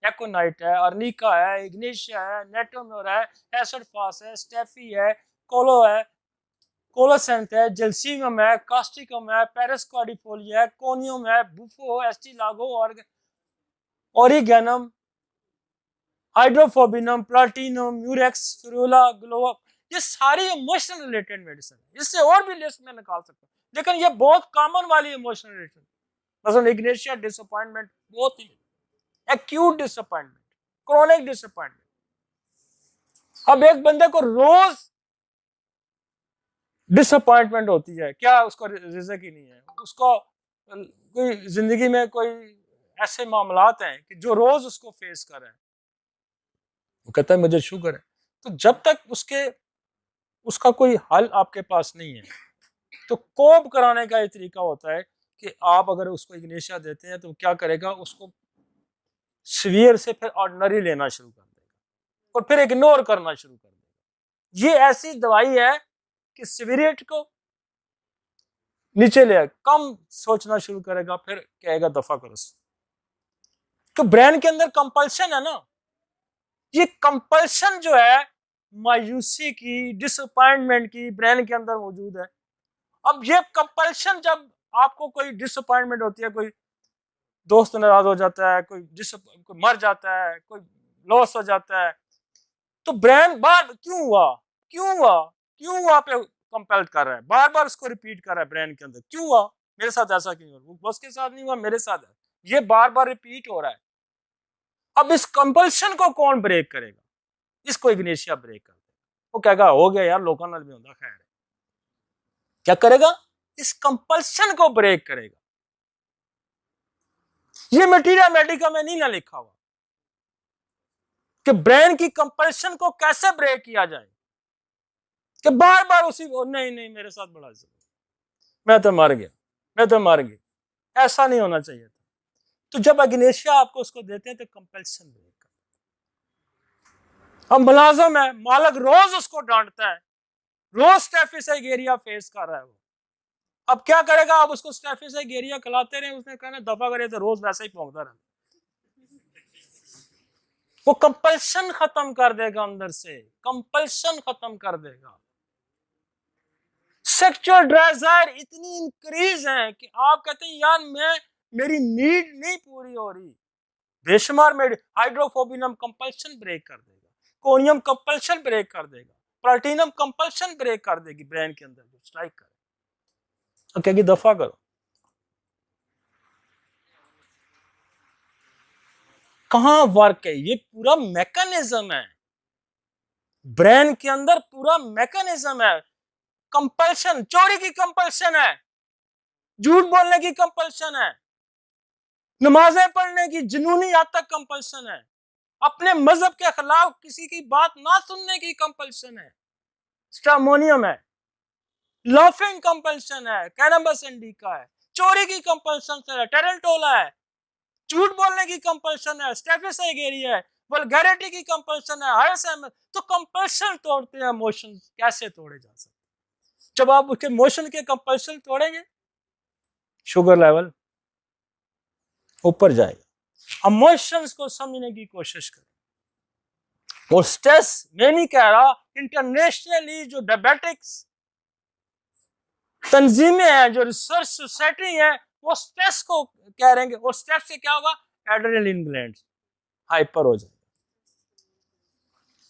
एकोनाइट है, अर्निका है, इग्निशिया है, नेटोम्योर है, एसिड फास है, स्टेफी है, कोलो है, कोलोसेंथ है, जेल्सीनियम है, कास्टिकम है, पेरिस कॉर्डिफोलिया है, कोनियम है, बुफो, एस्टिलागो और ओरिगेनम, हाइड्रोफोबिनम, प्लाटिनम, म्यूरेक्स, फिरुला, ग्लोवा, ये सारी इमोशनल रिलेटेड मेडिसिन है। इससे और भी लिस्ट में निकाल सकता हूँ, लेकिन ये बहुत कॉमन वाली इमोशनल रिलेटेड, मतलब इग्नेशिया डिसअपॉइंटमेंट, बहुत ही एक्यूट डिसअपॉइंटमेंट, क्रोनिक डिसअपॉइंटमेंट। अब एक बंदे को रोज डिसअपॉइंटमेंट होती है, क्या उसको रिज़्क ही नहीं है, उसको कोई जिंदगी में कोई ऐसे मामलात हैं कि जो रोज उसको फेस कर रहे हैं, वो कहता है मुझे शुगर है। तो जब तक उसका कोई हल आपके पास नहीं है, तो कोप कराने का ये तरीका होता है कि आप अगर उसको इग्नेशिया देते हैं तो क्या करेगा, उसको सीवियर से फिर ऑर्डिनरी लेना शुरू कर देगा और फिर इग्नोर करना शुरू कर देगा। ये ऐसी दवाई है कि सीवियरिटी को नीचे ले, कम सोचना शुरू करेगा, फिर कहेगा दफा करो। तो ब्रेन के अंदर कंपल्शन है ना, ये कंपल्शन जो है मायूसी की, डिसअपॉइंटमेंट की, ब्रेन के अंदर मौजूद है। अब ये कंपल्शन, जब आपको कोई डिसअपॉइंटमेंट होती है, कोई दोस्त नाराज हो जाता है, कोई मर जाता है, कोई लॉस हो जाता है, तो ब्रेन बार क्यों हुआ, क्यों हुआ, क्यों हुआ पे कंपेल कर रहा है, बार बार उसको रिपीट कर रहा है ब्रेन के अंदर, क्यों हुआ मेरे साथ, ऐसा क्यों हुआ, बॉस के साथ नहीं हुआ, मेरे साथ है, ये बार बार रिपीट हो रहा है। अब इस कंपल्शन को कौन ब्रेक करेगा, इसको इग्नेशिया ब्रेक कर देगा। वो कहेगा हो गया यार, लोगों नाल भी होता, खैर क्या करेगा, इस कंपल्शन को ब्रेक करेगा। ये मटीरियल मेडिका में नहीं ना लिखा हुआ कि ब्रेन की कंपल्शन को कैसे ब्रेक किया जाए, कि बार बार उसी को नहीं नहीं मेरे साथ बड़ा मैं तो मर गया, मैं तो मर गया, ऐसा नहीं होना चाहिए था। तो जब इग्नेशिया आपको उसको देते हैं तो कंपल्शन ब्रेक कर। अब मुलाजिम है, मालिक रोज उसको डांटता है, रोज स्टेफिस एगेरिया फेस कर रहा है वो, अब क्या करेगा, आप उसको स्टेफिस एगेरिया खिलाते रहे, उसने कहना दफा करे, तो रोज वैसे ही भौंकता रहे। वो कंपल्शन खत्म कर देगा, अंदर से कंपल्शन खत्म कर देगा। सेक्सुअल डिजायर इतनी इंक्रीज है कि आप कहते हैं यार मेरी नीड नहीं पूरी हो रही, बेशुमार में हाइड्रोफोबिनम कंपल्शन ब्रेक कर देगा, कोनियम कंपल्शन ब्रेक कर देगा, प्लाटिनम कंपल्शन ब्रेक कर देगी ब्रेन के अंदर, जो स्ट्राइक करे तो कहेगी दफा करो। कहां वर्क है, ये पूरा मैकेनिज्म है, ब्रेन के अंदर पूरा मैकेनिज्म है। कंपल्शन, चोरी की कंपल्शन है, झूठ बोलने की कंपल्शन है, नमाजें पढ़ने की जुनूनी हद तक कंपल्शन है, अपने मजहब के खिलाफ किसी की बात ना सुनने की कंपल्शन है, स्ट्रामोनियम है, लाफिंग कंपल्शन है, कैनबस इंडिका है, चोरी की कंपल्शन है, टेरेंटोला है, झूठ बोलने की कंपल्शन है, स्टेफिस एगेरिया है, वल्गैरिटी की कंपल्शन है, हायर। तो कंपल्शन तोड़ते हैं इमोशन, कैसे तोड़े जा सकते, जब आप उसके इमोशन के कंपल्शन तोड़ेंगे, शुगर लेवल ऊपर जाएगा। इमोशंस को समझने की कोशिश करें। और स्ट्रेस, मैं नहीं कह रहा, इंटरनेशनली जो डायबिटिक्स तंजीमें हैं, जो रिसर्च सोसाइटी है, वो स्ट्रेस को कह रहे हैं, और स्ट्रेस से क्या होगा, एड्रेनलिन ग्लैंड हाइपर हो जाएगा।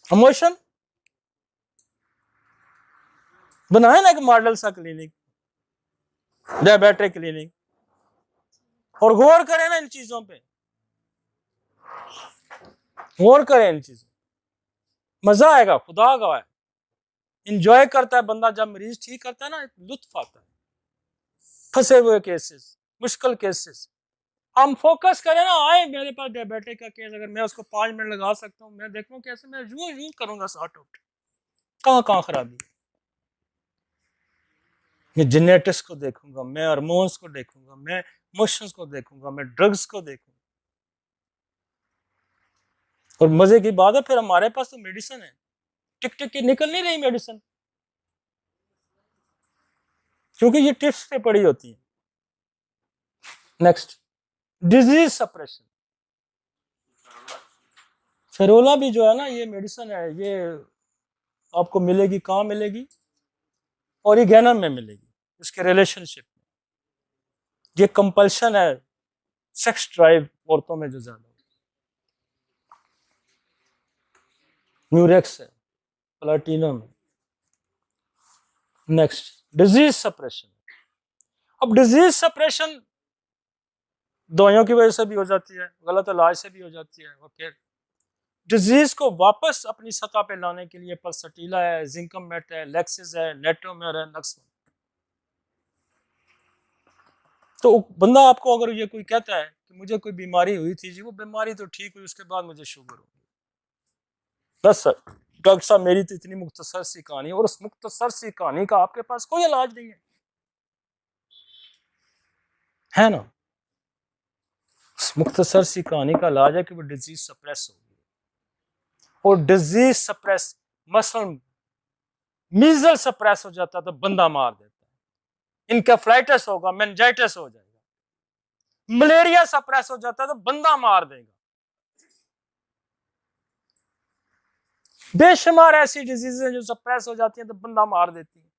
इमोशन बनाए ना एक मॉडल सा क्लिनिक, डायबिटिक क्लिनिक, और गौर करें ना इन चीजों पे, गौर करें इन चीजों, मजा आएगा, खुदा का है, इंजॉय करता है बंदा, जब मरीज ठीक करता है ना, लुत्फ आता है। फंसे हुए केसेस, मुश्किल केसेस, हम फोकस करें ना, आए मेरे पास डायबिटिक का केस, अगर मैं उसको 5 मिनट लगा सकता हूँ, मैं देखूँ कैसे मैं यूं करूंगा सॉर्ट आउट, कहाँ खराबी है। मैं जेनेटिक्स को देखूंगा, मैं हार्मोन्स को देखूंगा, मैं इमोशंस को देखूंगा, मैं ड्रग्स को देखूंगा। और मजे की बात है, फिर हमारे पास तो मेडिसिन है, टिक टिक की निकल नहीं रही मेडिसिन, क्योंकि ये टिप्स पे पड़ी होती है। Next, disease suppression. फेरोला भी जो है ना, ये मेडिसिन है, ये आपको मिलेगी, कहाँ मिलेगी? ओरिगेनम में मिलेगी, इसके रिलेशनशिप में। ये कंपल्शन है, सेक्स ड्राइव औरतों में जो ज्यादा, म्यूरेक्स है, प्लाटिनम है। Next, disease suppression. अब डिजीज सप्रेशन दवाइयों की वजह से भी हो जाती है, गलत इलाज से भी हो जाती है, और फिर डिजीज को वापस अपनी सतह पे लाने के लिए पल्सटीला है, जिंकम मेट है, लेक्सिस है, नेट्रोमेर है, नक्सवन। तो बंदा आपको अगर ये कोई कहता है कि मुझे कोई बीमारी हुई थी जी, वो बीमारी तो ठीक हुई, उसके बाद मुझे शुगर हो गई, बस सर डॉक्टर साहब मेरी तो इतनी मुख्तसर सी कहानी, और उस मुख्तसर सी कहानी का आपके पास कोई इलाज नहीं है ना? उस मुख्तसर सी कहानी का इलाज है कि वो डिजीज सप्रेस होगी, और डिजीज सप्रेस, मसलन मीजल सप्रेस हो जाता तो बंदा मार देता है, इनकेफ्लाइटिस होगा, मेनिंजाइटिस हो जाएगा, मलेरिया सप्रेस हो जाता तो बंदा मार देगा। बेशुमार ऐसी डिजीजें जो सप्रेस हो जाती हैं तो बंदा मार देती हैं।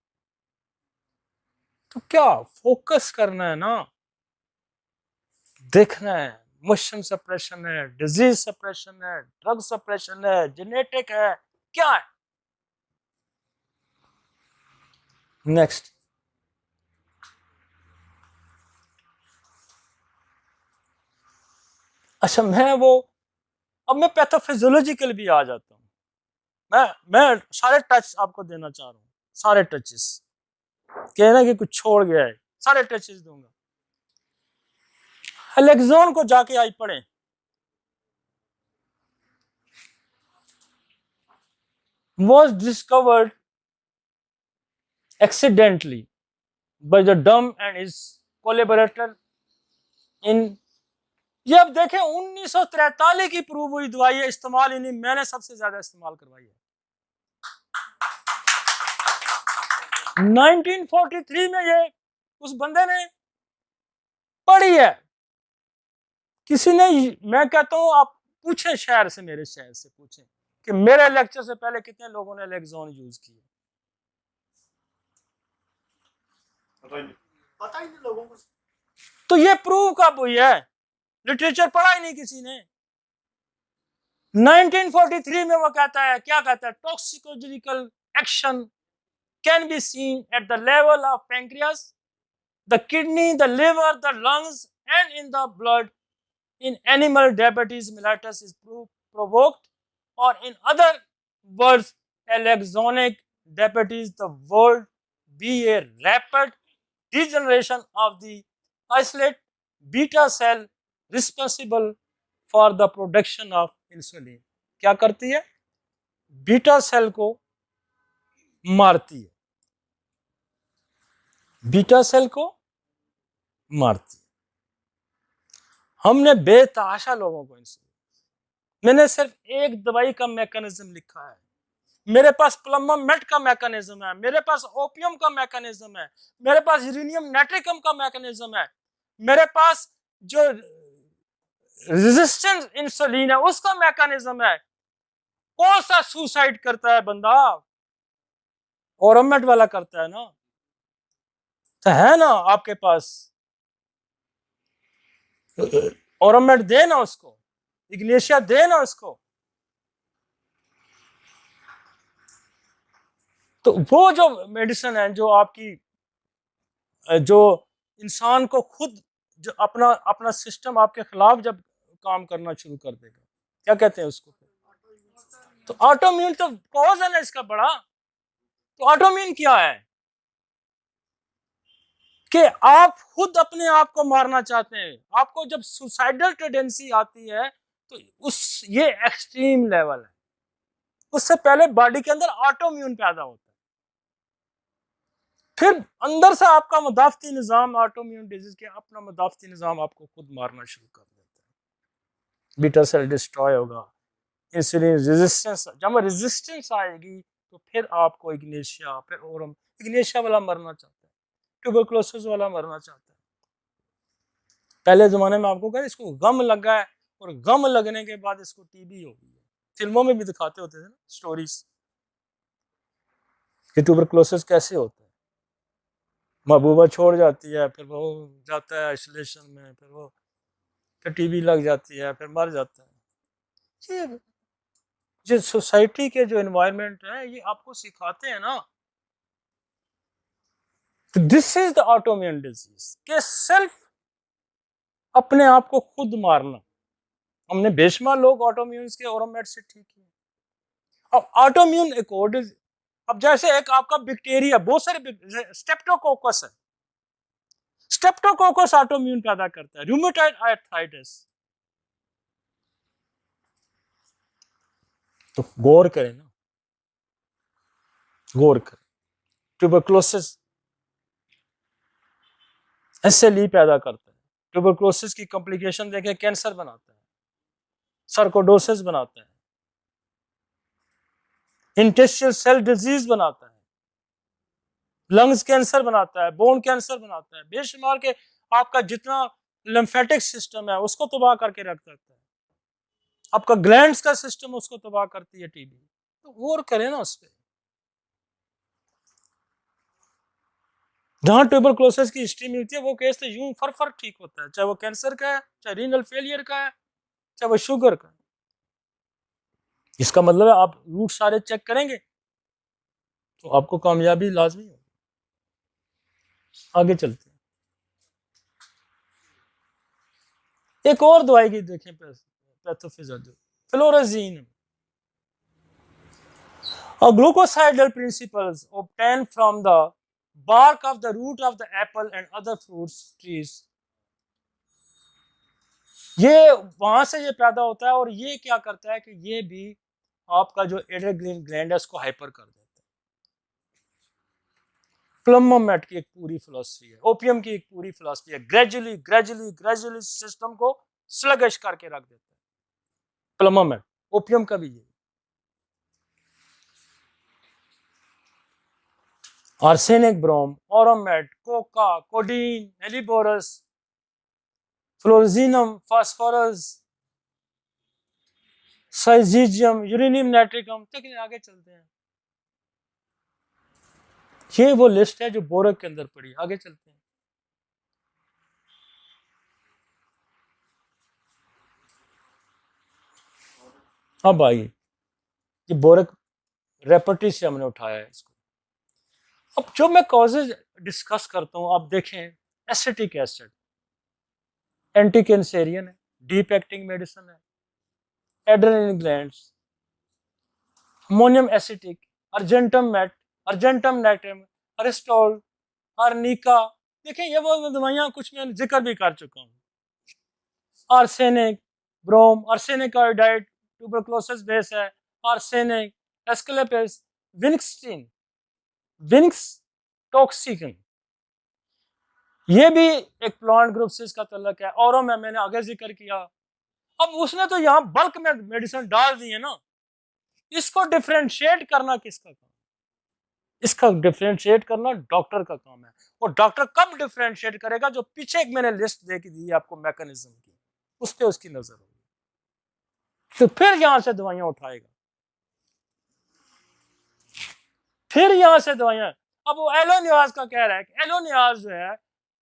तो क्या फोकस करना है ना, देखना है, मोशन सप्रेशन है, डिजीज सप्रेशन है, ड्रग सप्रेशन है, जेनेटिक है, क्या है? नेक्स्ट, अच्छा अब मैं पैथोफिजियोलॉजिकल भी आ जाता हूँ। मैं सारे टच आपको देना चाह रहा हूँ, सारे टचेस, कहना कि कुछ छोड़ गया है, सारे टचेस दूंगा। एलेक्सोन को जाके आज पढ़ें, was discovered accidentally by the Dumb and his collaborator in, ये अब देखें 1943 की प्रूव हुई दवाई है, इस्तेमाल इन्हीं, मैंने सबसे ज्यादा इस्तेमाल करवाई है। 1943 में ये उस बंदे ने पढ़ी है, किसी ने, मैं कहता हूं आप पूछें शहर से, मेरे शहर से पूछें कि मेरे लेक्चर से पहले कितने लोगों ने एलेक्सोन यूज किया। पता ही नहीं लोगों को। तो ये प्रूव कब हुई है? लिटरेचर पढ़ा ही नहीं किसी ने। 1943 में वो कहता है, क्या कहता है? Toxicological action can be seen at the level of pancreas, the kidney, the liver, the lungs and in the blood in animal diabetes mellitus is provoked, or in other words alexonic diabetes, the world be a rapid degeneration of the isolate beta cell responsible for the production of insulin। क्या करती है? Beta cell को मारती है, beta cell को मारती है। हमने बेतहाशा लोगों को इंसुलिन, मैंने सिर्फ एक दवाई का मैकेनिज्म लिखा है, मेरे पास प्लम्बामेट का मैकेनिज्म है, मेरे पास ओपियम का मैकेनिज्म है, मेरे पास यूरेनियम नाइट्रिकम का मैकेनिज्म है, मेरे पास जो रेजिस्टेंस इंसुलिन है उसका मैकेनिज्म है। कौन सा सुसाइड करता है बंदा? ओरोमेट वाला करता है ना, तो है ना आपके पास, ओरोमेट दे ना उसको, इग्नेशिया दे ना उसको। तो वो जो मेडिसिन है जो आपकी, जो इंसान को खुद जो अपना अपना सिस्टम आपके खिलाफ जब काम करना शुरू कर देगा, क्या कहते हैं उसको? तो ऑटोम्यून तो कॉज है ना इसका बड़ा। तो ऑटोम्यून क्या है? कि आप खुद अपने आप को मारना चाहते हैं, आपको जब सुसाइडल टेंडेंसी आती है तो ये एक्सट्रीम लेवल है, उससे पहले बॉडी के अंदर ऑटोम्यून पैदा होता है, फिर अंदर से आपका मुदाफती निजाम, ऑटोम्यून डिजीज के अपना मुदाफती निजाम आपको खुद मारना शुरू कर देता है, बीटा सेल डिस्ट्रॉय होगा, इंसुलिन रेजिस्टेंस, जब रेजिस्टेंस आएगी तो फिर आपको इग्नेशिया, फिर ओरम, इग्नेशिया वाला मरना चाहता है, ट्यूबरकुलोसिस वाला मरना चाहता है। पहले जमाने में आपको कहा इसको गम लगा है, और गम लगने के बाद इसको टीबी हो गई है, फिल्मों में भी दिखाते होते थे ना स्टोरीज कि ट्यूबरक्लोसिस कैसे होता है। महबूबा छोड़ जाती है, फिर वो जाता है आइसोलेशन में, फिर वो फिर टीबी लग जाती है, फिर मर जाता है। ये जो सोसाइटी के जो एनवायरनमेंट है ये आपको सिखाते हैं ना, तो this is the autoimmune disease के सेल्फ अपने आप को खुद मारना। हमने बेशुमार लोग ऑटोइम्यून के ओरोमेट से ठीक है। अब ऑटोइम्यून एक और, अब जैसे एक आपका बैक्टीरिया, बहुत सारे स्टेप्टोकोकस है, स्टेप्टोकोकस ऑटोइम्यून पैदा करता है, रूमेटॉइड आर्थराइटिस। तो गौर करें ना, गौर करें। ट्यूबरक्लोसिस एसएलई पैदा करता है, ट्यूबरक्लोसिस की कॉम्प्लिकेशन देखें, कैंसर बनाता है, सर्कोडोसिस बनाता है, इंटेस्टाइनल सेल डिजीज बनाता है, लंग्स कैंसर बनाता है, बोन कैंसर बनाता है, बेशुमार के आपका जितना लिम्फेटिक सिस्टम है उसको तबाह करके रख सकता है, आपका ग्लैंड्स का सिस्टम उसको तबाह करती है टीबी। तो गौर करें ना उस पर। जहां ट्यूबरक्लोसिस की हिस्ट्री मिलती है वो केस तो यूं फर ठीक होता है, चाहे वो कैंसर का है, चाहे रीनल फेलियर का है, चाहे वो शुगर का है। इसका मतलब है आप रूट सारे चेक करेंगे तो आपको कामयाबी लाजमी होगी। आगे चलते हैं, एक और दवाई की देखें, pathophysiology, फ्लोराजीन। A glucosidal principles obtained from the bark of the root of the apple and other fruits trees। ये वहां से ये पैदा होता है और ये क्या करता है कि ये भी आपका जो एड्रेनल ग्लैंड है उसको हाइपर कर देता है। प्लमोमेट की एक पूरी फिलॉसफी है, ओपियम की एक पूरी फिलॉसफी है, ग्रेजुअली ग्रेजुअली ग्रेजुअली सिस्टम को स्लगिश करके रख देता है। प्लमोमेट, ओपियम का भी ये, आर्सेनिक, ब्रोम, ओरोमेट, कोका, कोडीन, हेलिबोरस, फ्लोरजीनम, फास्फोरस, साइजीजियम, यूरेनियम नाइट्रिकम। लेकिन आगे चलते हैं, ये वो लिस्ट है जो बोरक के अंदर पड़ी। आगे चलते हैं, अब आइए, ये बोरक रेपर्टी से हमने उठाया है इसको। अब जो मैं कॉजेज डिस्कस करता हूं, आप देखें, एसिटिक एसिड एंटी कैंसेरियन है, डीप एक्टिंग मेडिसिन है, adrenal glands, ammonium acetic, argentum met, argentum nitrum, aristol, arnica. देखें ये वो दवाइयां कुछ मैं जिक्र भी कर चुका हूं। Arsenic, brom, arsenic iodide tuberculosis base है, आर्सेनिक, एस्क्लेपिस, विन्क्सटीन, विन्क्स टॉक्सिकन, ये भी एक प्लांट ग्रुप से इसका तल्लक है। और मैंने आगे जिक्र किया। अब उसने तो यहाँ बल्क में मेडिसिन डाल दी है ना, इसको डिफरेंशिएट करना किसका काम? इसका डिफरेंशिएट करना डॉक्टर का काम है। और डॉक्टर कब डिफरेंशिएट करेगा? जो पीछे एक मैंने लिस्ट दे दी आपको मैकेनिज्म की, उस पर उसकी नजर होगी, तो फिर यहां से दवाइयां उठाएगा, फिर यहां से दवाइयां। अब वो एलोनियाज का कह रहा है कि एलोनियाज जो है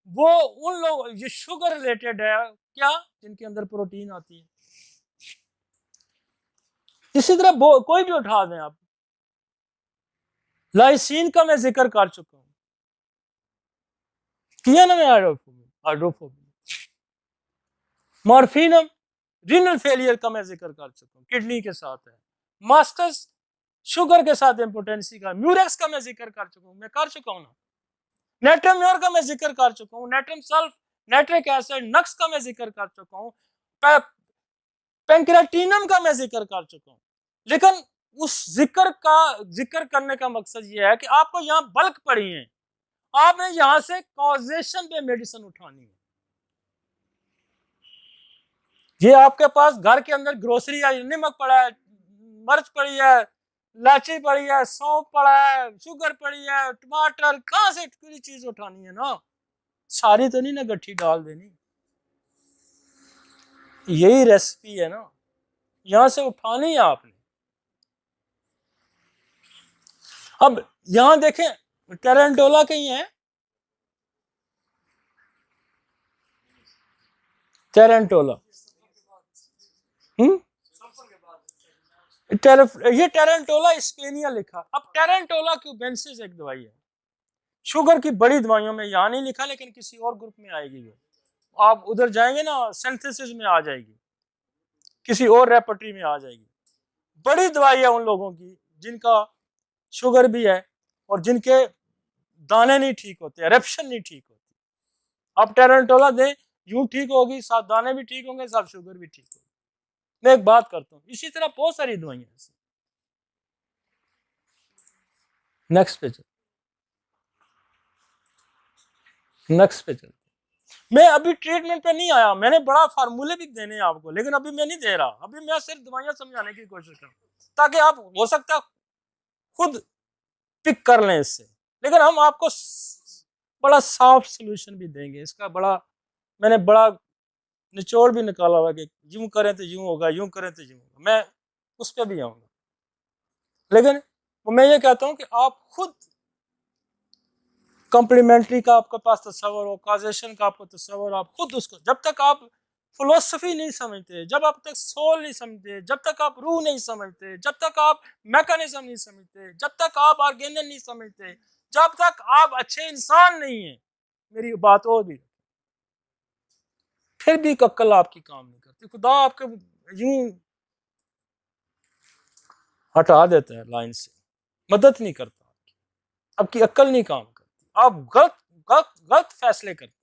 वो उन लोग, ये शुगर रिलेटेड है क्या, जिनके अंदर प्रोटीन आती है। इसी तरह कोई भी उठा दें आप, लाइसीन का मैं जिक्र कर चुका हूं, किया ना मैं, हाइड्रोफोबिक, मॉर्फिनम, रीनल फेलियर का मैं जिक्र कर चुका हूं, किडनी के साथ है, मास्टर्स शुगर के साथ इम्पोर्टेंसी का, म्यूरेक्स का मैं जिक्र कर चुका हूं, मैं कर चुका हूं ना, नेट्रम्योर का मैं जिक्र कर चुका हूं, नेट्रम सल्फ, नाइट्रिक एसिड, नक्स का मैं जिक्र कर चुका हूं, पेंक्रेटिनम का मैं जिक्र कर चुका हूं। लेकिन उस जिक्र करने का मकसद ये है कि आपको यहाँ बल्क पड़ी है, आपने यहां से कॉजेशन पे मेडिसिन उठानी है। ये आपके पास घर के अंदर ग्रोसरी है, नमक पड़ा है, मिर्च पड़ी है, इलायची पड़ी है, सौंफ पड़ा है, शुगर पड़ी है, टमाटर, कहां से पूरी चीज उठानी है ना, सारी तो नहीं ना गट्ठी डाल देनी। यही रेसिपी है ना, यहां से उठानी है आपने। अब यहां देखें टेरेंटोला कहीं है, टेरेंटोला, ये टेरेंटोला स्पेनिया लिखा। अब टेरेंटोला क्यूबेंसिस एक दवाई है, शुगर की बड़ी दवाइयों में, यहाँ नहीं लिखा लेकिन किसी और ग्रुप में आएगी वो, आप उधर जाएंगे ना सिंथेसिस में आ जाएगी, किसी और रेपर्टरी में आ जाएगी। बड़ी दवाई है उन लोगों की जिनका शुगर भी है और जिनके दाने नहीं ठीक होते, एरेप्शन नहीं ठीक होती। आप टेरेंटोला दें, यूं ठीक होगी, साथ दाने भी ठीक होंगे, साथ शुगर भी ठीक होगी। मैं एक बात करता हूँ, इसी तरह बहुत सारी दवाइयां हैं। नेक्स्ट पे चल, नेक्स्ट पे चल। मैं अभी ट्रीटमेंट पे नहीं आया, मैंने बड़ा फार्मूले भी देने हैं आपको, लेकिन अभी मैं नहीं दे रहा। अभी मैं सिर्फ दवाइयां समझाने की कोशिश कर रहा हूं ताकि आप हो सकता खुद पिक कर लें इससे। लेकिन हम आपको बड़ा सॉफ्ट सोल्यूशन भी देंगे इसका, बड़ा मैंने बड़ा निचोड़ भी निकाला हुआ कि यूं करें तो यूं होगा, यूं करें तो यूं होगा। मैं उस पर भी आऊंगा, लेकिन मैं ये कहता हूं कि आप खुद कॉम्प्लीमेंट्री का आपके पास तस्वर हो, काजेशन का आपको तस्वर, आप खुद उसको, जब तक आप फिलोसफी नहीं समझते, जब आप तक सोल नहीं समझते, जब तक आप रूह नहीं समझते, जब तक आप मैकेनिज्म नहीं समझते, जब तक आप ऑर्गेनल नहीं समझते, जब तक आप अच्छे इंसान नहीं है, मेरी बात और भी, फिर भी अक्ल आपकी काम नहीं करती। खुदा आपके यूं हटा देता है लाइन से, मदद नहीं करता, आपकी अक्ल नहीं काम करती, आप गलत गलत गलत फैसले करते हैं।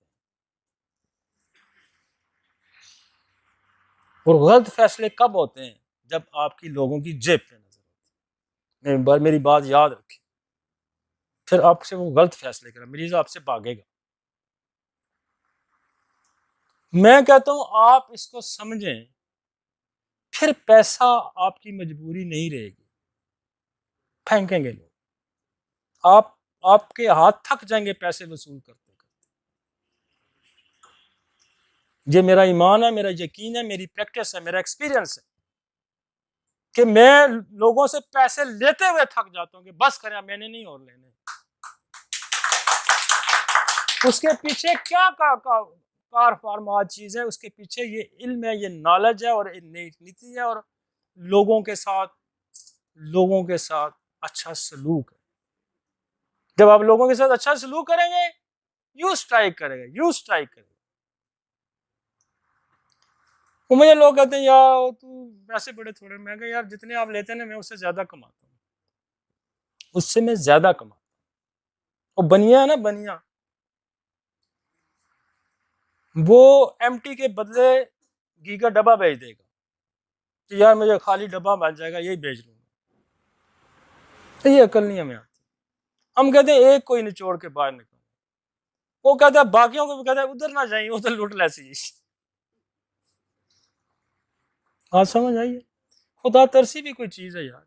और गलत फैसले कब होते हैं? जब आपकी लोगों की जेब पे नजर होती है। मेरी बात याद रखें, फिर आपसे वो गलत फैसले करें, मरीज आपसे भागेगा। मैं कहता हूं आप इसको समझें, फिर पैसा आपकी मजबूरी नहीं रहेगी। फेंकेंगे लोग, आपके हाथ थक जाएंगे पैसे वसूल करते करते। ये मेरा ईमान है, मेरा यकीन है, मेरी प्रैक्टिस है, मेरा एक्सपीरियंस है कि मैं लोगों से पैसे लेते हुए थक जाता हूं कि बस करें, मैंने नहीं और लेने। उसके पीछे क्या कार फार्मा चीज है, उसके पीछे ये इल्म है, ये नॉलेज है और नीति है, और लोगों के साथ अच्छा सलूक है। जब आप लोगों के साथ अच्छा सलूक करेंगे, यू स्ट्राइक करेगा, यू स्ट्राइक करेगा। वो मुझे लोग कहते हैं यार तू पैसे बड़े थोड़े, मैं कहा यार जितने आप लेते हैं ना, मैं उससे ज्यादा कमाता हूँ, उससे मैं ज्यादा कमाता हूँ। और बनिया है ना, बनिया, वो एमटी के बदले घी का डब्बा भेज देगा कि यार मुझे खाली डब्बा मिल जाएगा, यही भेज लूंगा। तो ये अकल नहीं हमें आती। हम कहते हैं एक कोई निचोड़ के बाहर निकल, वो कहता है बाकियों को भी कहता है उधर ना जाइए, उधर लूट लैसी। हाँ समझ आइए, खुदा तरसी भी कोई चीज है यार।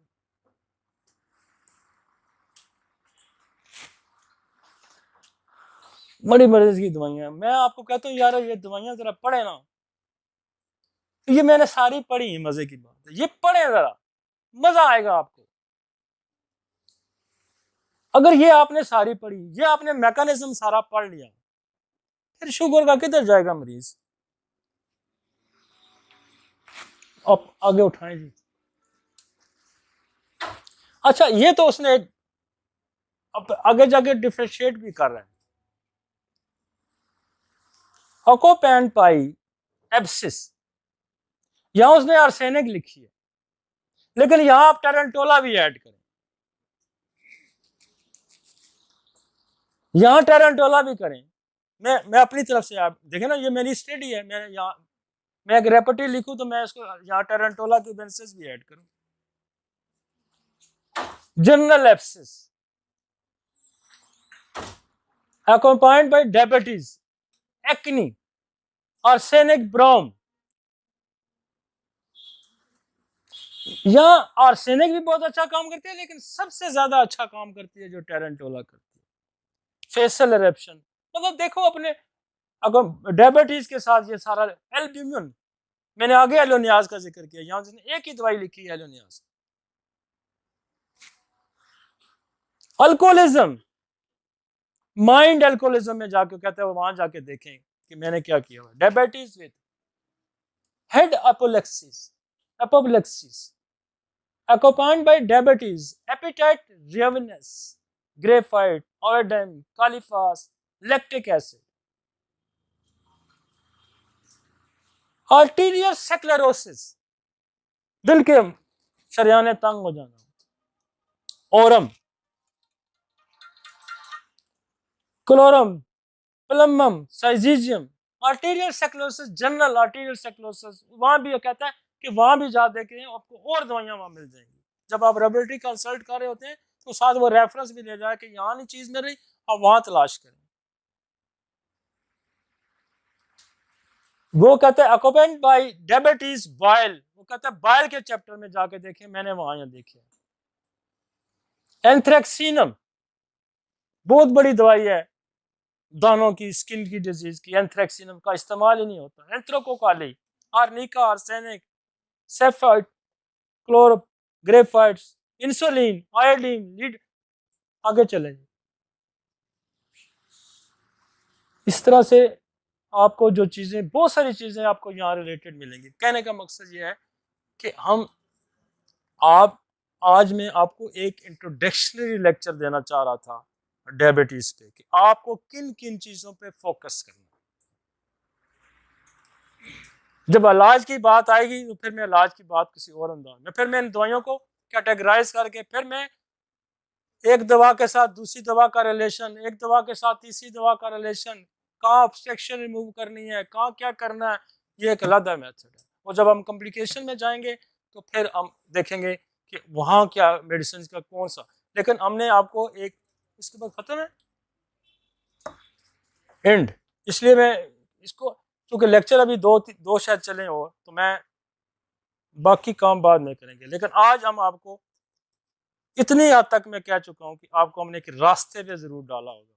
बड़ी मर्जी की दवाइयां, मैं आपको कहता हूँ यार ये दवाइयां जरा पढ़े ना, ये मैंने सारी पढ़ी है, मजे की बात है, ये पढ़े जरा, मजा आएगा आपको। अगर ये आपने सारी पढ़ी, ये आपने मैकेनिज्म सारा पढ़ लिया, फिर शुगर का किधर जाएगा मरीज। आप आगे उठाएं जी। अच्छा, ये तो उसने अब आगे जाके डिफ्रेंशिएट भी कर रहा है। अकोपेन पाई एब्सिस, यहां उसने आर्सेनिक लिखी है, लेकिन यहां आप टेरेंटोला भी ऐड करें, यहां टेरेंटोला भी करें। मैं अपनी तरफ से, आप देखें ना, ये मेरी स्टडी है। मैं एक रेपर्टी लिखूं तो मैं इसको यहाँ टेरेंटोला की बेंसेस भी ऐड करूं। General abscess accompanied by diabetes, acne, arsenic ब्रोम। यहाँ आर्सेनिक भी बहुत अच्छा काम करती है, लेकिन सबसे ज्यादा अच्छा काम करती है जो टेरेंटोला करती है, फेशियल इरेप्शन। मतलब देखो अपने, अगर डायबिटीज के साथ ये सारा एल्ब्यूमिन, मैंने आगे एलोनियाज का जिक्र किया, यहाँ जिसने एक ही दवाई लिखी है एलोनियाज। अल्कोहलिज्म, माइंड अल्कोहलिज्म में जाके कहते हैं वहां जाके देखें कि मैंने क्या किया हुआ। Diabetes with head apoplexy accompanied by diabetes, appetite ravenous, graphite, iodine, caliphas, lactic acid, arterial sclerosis, दिल के शरियाने तंग हो जाना, aurum, chlorum, plumbum, syzygium, arterial sclerosis, general arterial sclerosis, वहां भी कहता है कि वहां भी जा देखें, आपको और दवाइयां वहां मिल जाएंगी। जब आप लेबोरेटरी कंसल्ट कर रहे होते हैं तो साथ वो रेफरेंस भी ले जाए कि यहाँ नहीं चीज मिल रही, आप वहां तलाश करें। वो कहते हैं अकोपेंड बाय डायबिटीज बाइल, वो कहता है बाइल के चैप्टर में जाके देखें, मैंने वहां यहाँ देखे। एंथ्रेक्सिनम बहुत बड़ी दवाई है दानों की, स्किन की डिजीज की। एंथ्रेक्सिनम का इस्तेमाल ही नहीं होता। एंथ्रोकोकाली, आर्निका, आर्सेनिक, सेफाइट, chlor, graphites, insulin, iodine, lead, आगे चलें। इस तरह से आपको जो चीजें, बहुत सारी चीजें आपको यहाँ रिलेटेड मिलेंगी। कहने का मकसद ये है कि आप आज मैं आपको एक इंट्रोडक्शनरी लेक्चर देना चाह रहा था डायबिटीज पे, कि आपको किन किन चीजों पे फोकस करना। जब इलाज की बात आएगी तो फिर मैं इलाज की बात किसी और अंदाज में, फिर मैं इन दवाइयों को कैटेगराइज करके, फिर मैं एक दवा के साथ दूसरी दवा का रिलेशन, एक दवा के साथ तीसरी दवा का रिलेशन, कहाँ ऑब्स्ट्रक्शन रिमूव करनी है, कहाँ क्या करना है, ये एक अलग मेथड है। और जब हम कॉम्प्लिकेशन में जाएंगे तो फिर हम देखेंगे कि वहाँ क्या मेडिसिन का कौन सा। लेकिन हमने आपको एक, इसके बाद खत्म है एंड, इसलिए मैं इसको, क्योंकि लेक्चर अभी दो शायद चले और, तो मैं बाकी काम बाद में करेंगे। लेकिन आज हम आपको इतनी हद तक मैं कह चुका हूँ कि आपको हमने एक रास्ते पे जरूर डाला होगा।